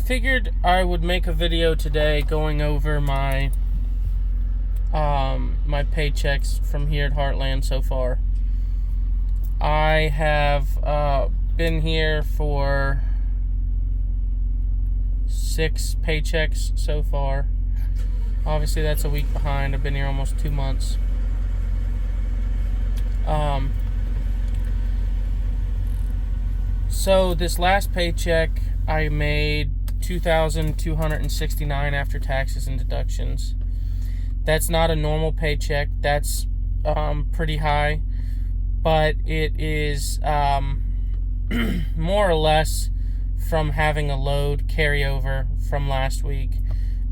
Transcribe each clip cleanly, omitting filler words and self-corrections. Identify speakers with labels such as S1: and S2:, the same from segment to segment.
S1: figured I would make a video today going over my my paychecks from here at Heartland so far. I have been here for 6 paychecks so far. Obviously that's a week behind. I've been here almost 2 months. So this last paycheck I made $2,269 after taxes and deductions. That's not a normal paycheck. That's pretty high, but it is more or less from having a load carryover from last week,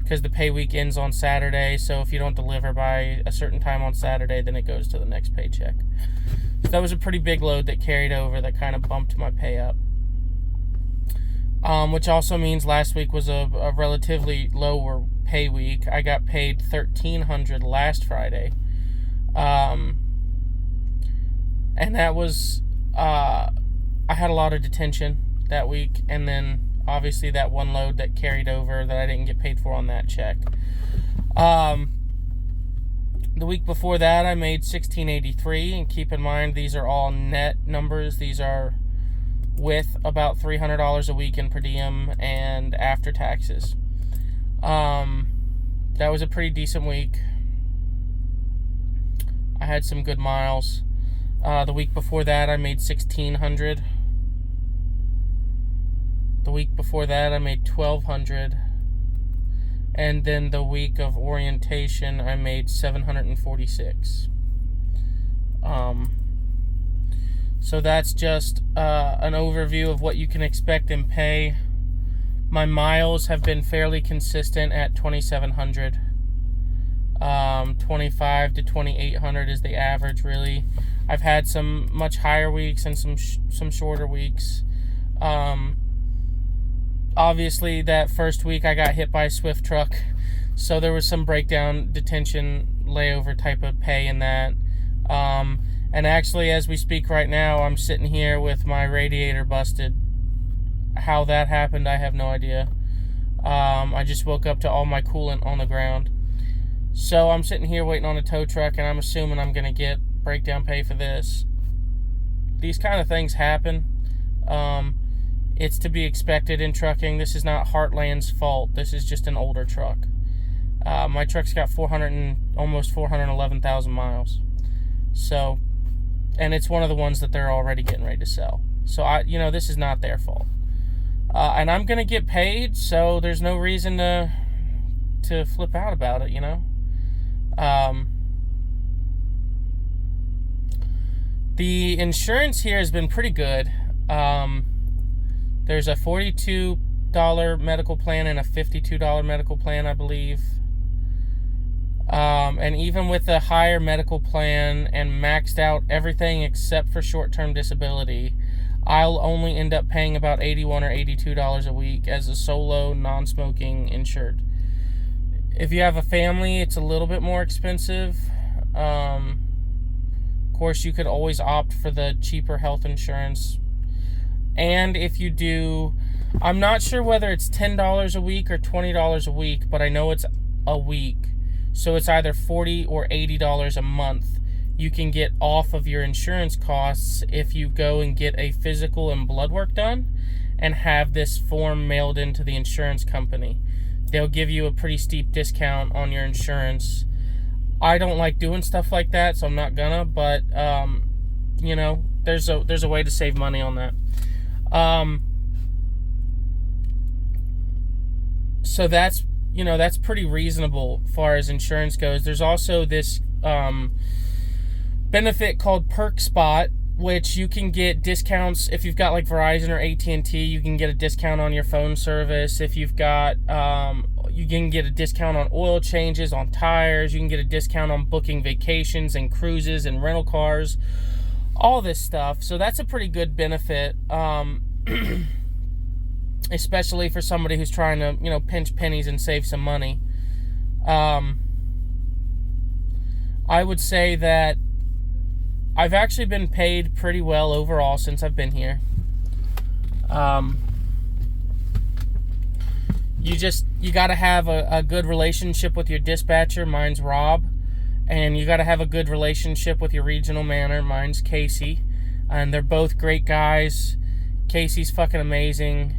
S1: because the pay week ends on Saturday. So if you don't deliver by a certain time on Saturday, then it goes to the next paycheck. So that was a pretty big load that carried over, that kind of bumped my pay up. Which also means last week was a relatively lower pay week. I got paid $1,300 last Friday. And that was, I had a lot of detention that week, and then obviously that one load that carried over that I didn't get paid for on that check. The week before that I made $1,683, and keep in mind these are all net numbers. These are with about $300 a week in per diem and after taxes. That was a pretty decent week. I had some good miles. The week before that I made $1,600. The week before that I made $1,200. And then the week of orientation I made $746. So that's just an overview of what you can expect in pay. My miles have been fairly consistent at 2,700. 25 to 2,800 is the average, really. I've had some much higher weeks and some shorter weeks. Obviously, that first week I got hit by a Swift truck, so there was some breakdown, detention, layover type of pay in that. And actually, as we speak right now, I'm sitting here with my radiator busted. How that happened, I have no idea. I just woke up to all my coolant on the ground. So I'm sitting here waiting on a tow truck, and I'm assuming I'm going to get breakdown pay for this. These kind of things happen. It's to be expected in trucking. This is not Heartland's fault. This is just an older truck. My truck's got almost 411,000 miles. So, and it's one of the ones that they're already getting ready to sell. So this is not their fault. And I'm gonna get paid, so there's no reason to flip out about it, The insurance here has been pretty good. There's a $42 medical plan and a $52 medical plan, I believe. And even with a higher medical plan and maxed out everything except for short-term disability, I'll only end up paying about $81 or $82 a week as a solo, non-smoking insured. If you have a family, it's a little bit more expensive. Of course, you could always opt for the cheaper health insurance. And if you do, I'm not sure whether it's $10 a week or $20 a week, but I know it's a week. So it's either $40 or $80 a month you can get off of your insurance costs if you go and get a physical and blood work done and have this form mailed into the insurance company. They'll give you a pretty steep discount on your insurance. I don't like doing stuff like that, so I'm not gonna, but there's a way to save money on that. So that's pretty reasonable as far as insurance goes. There's also this benefit called Perk Spot, which you can get discounts if you've got like Verizon or AT&T. You can get a discount on your phone service. If you've got, you can get a discount on oil changes, on tires. You can get a discount on booking vacations and cruises and rental cars, all this stuff. So that's a pretty good benefit. Especially for somebody who's trying to, pinch pennies and save some money. I would say that I've actually been paid pretty well overall since I've been here. you got to have a good relationship with your dispatcher. Mine's Rob. And you got to have a good relationship with your regional manager. Mine's Casey. And they're both great guys. Casey's fucking amazing.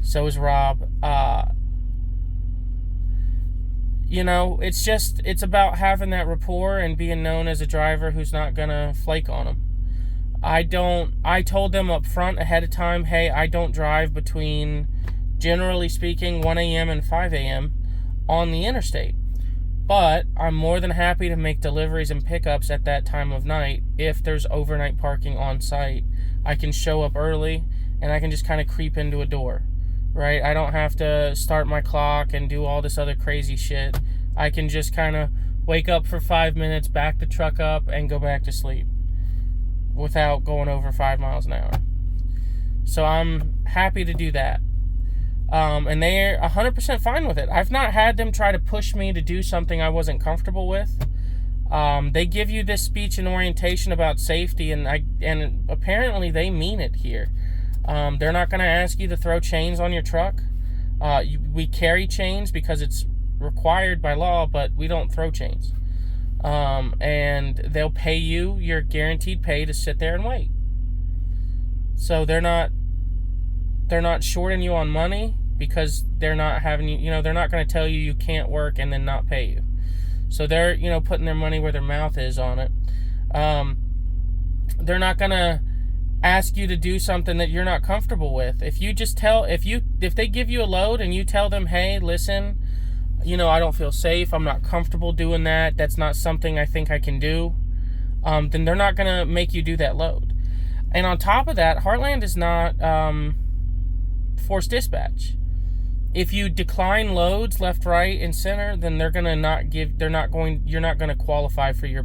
S1: So is Rob. It's about having that rapport and being known as a driver who's not gonna flake on them. I told them up front ahead of time, hey, I don't drive between, generally speaking, 1 a.m. and 5 a.m. on the interstate. But I'm more than happy to make deliveries and pickups at that time of night if there's overnight parking on site. I can show up early and I can just kind of creep into a door, right? I don't have to start my clock and do all this other crazy shit. I can just kind of wake up for 5 minutes, back the truck up, and go back to sleep without going over 5 miles an hour. So I'm happy to do that. And they're 100% fine with it. I've not had them try to push me to do something I wasn't comfortable with. They give you this speech and orientation about safety, and apparently they mean it here. They're not going to ask you to throw chains on your truck. We carry chains because it's required by law, but we don't throw chains. And they'll pay you your guaranteed pay to sit there and wait. So they're not shorting you on money because they're not having you, they're not going to tell you you can't work and then not pay you. So they're, putting their money where their mouth is on it. They're not going to ask you to do something that you're not comfortable with. If they give you a load and you tell them, hey, listen, I don't feel safe, I'm not comfortable doing that, that's not something I think I can do, then they're not going to make you do that load. And on top of that, Heartland is not forced dispatch. If you decline loads left, right, and center, then you're not going to qualify for your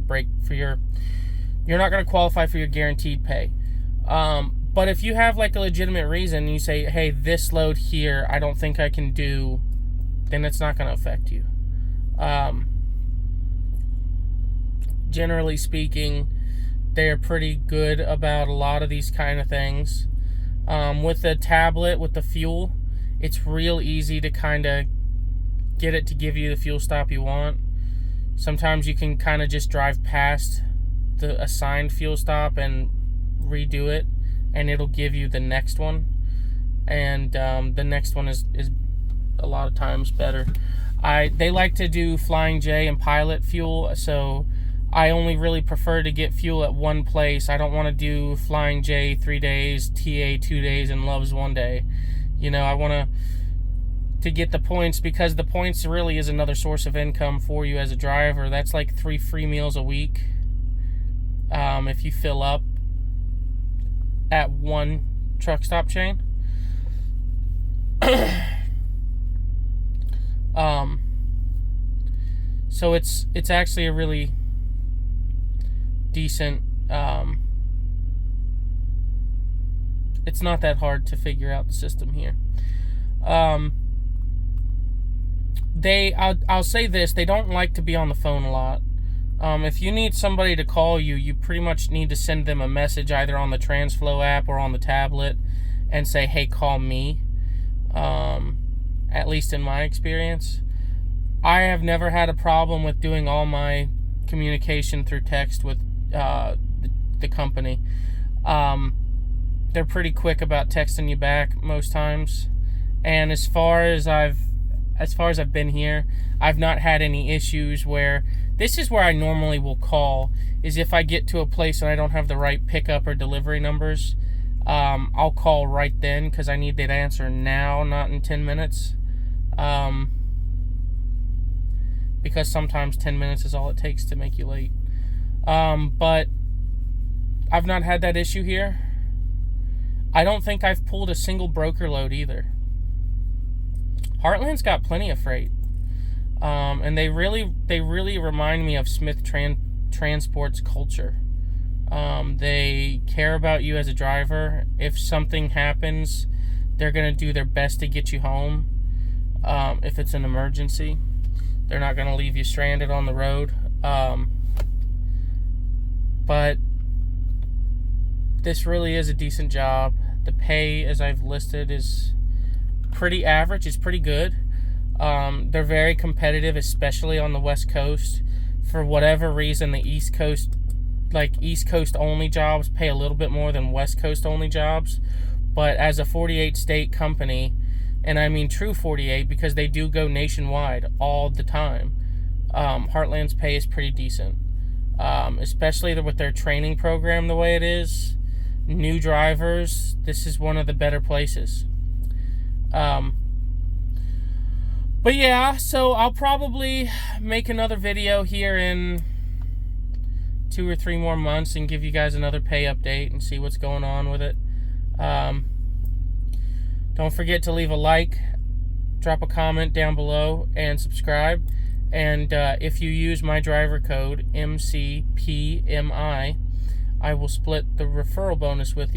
S1: you're not going to qualify for your guaranteed pay. But if you have like a legitimate reason, you say, hey, this load here, I don't think I can do, then it's not going to affect you. Generally speaking, they're pretty good about a lot of these kind of things. With the tablet, with the fuel, it's real easy to kind of get it to give you the fuel stop you want. Sometimes you can kind of just drive past the assigned fuel stop and redo it, and it'll give you the next one. And the next one is a lot of times better. They like to do Flying J and Pilot fuel, so I only really prefer to get fuel at one place. I don't want to do Flying J 3 days, TA 2 days, and Loves 1 day. I want to get the points, because the points really is another source of income for you as a driver. That's like 3 free meals a week if you fill up at one truck stop chain. So it's actually a really decent, it's not that hard to figure out the system here. I'll say this, they don't like to be on the phone a lot. If you need somebody to call you, you pretty much need to send them a message either on the TransFlow app or on the tablet and say, hey, call me. At least in my experience. I have never had a problem with doing all my communication through text with the company. They're pretty quick about texting you back most times. And as far as I've been here, I've not had any issues where, this is where I normally will call, is if I get to a place and I don't have the right pickup or delivery numbers. I'll call right then because I need that answer now, not in 10 minutes. Because sometimes 10 minutes is all it takes to make you late. But I've not had that issue here. I don't think I've pulled a single broker load either. Heartland's got plenty of freight. And they really remind me of Smith Transport's culture. They care about you as a driver. If something happens, they're going to do their best to get you home. If it's an emergency, they're not going to leave you stranded on the road. But this really is a decent job. The pay, as I've listed, is pretty average. It's pretty good. They're very competitive, especially on the West Coast. For whatever reason, the East Coast, like East Coast only jobs, pay a little bit more than West Coast only jobs. But as a 48 state company, and I mean true 48 because they do go nationwide all the time, Heartland's pay is pretty decent. Especially with their training program the way it is. New drivers, this is one of the better places. But yeah, so I'll probably make another video here in 2 or 3 more months and give you guys another pay update and see what's going on with it. Don't forget to leave a like, drop a comment down below, and subscribe. And if you use my driver code MCPMI, I will split the referral bonus with you.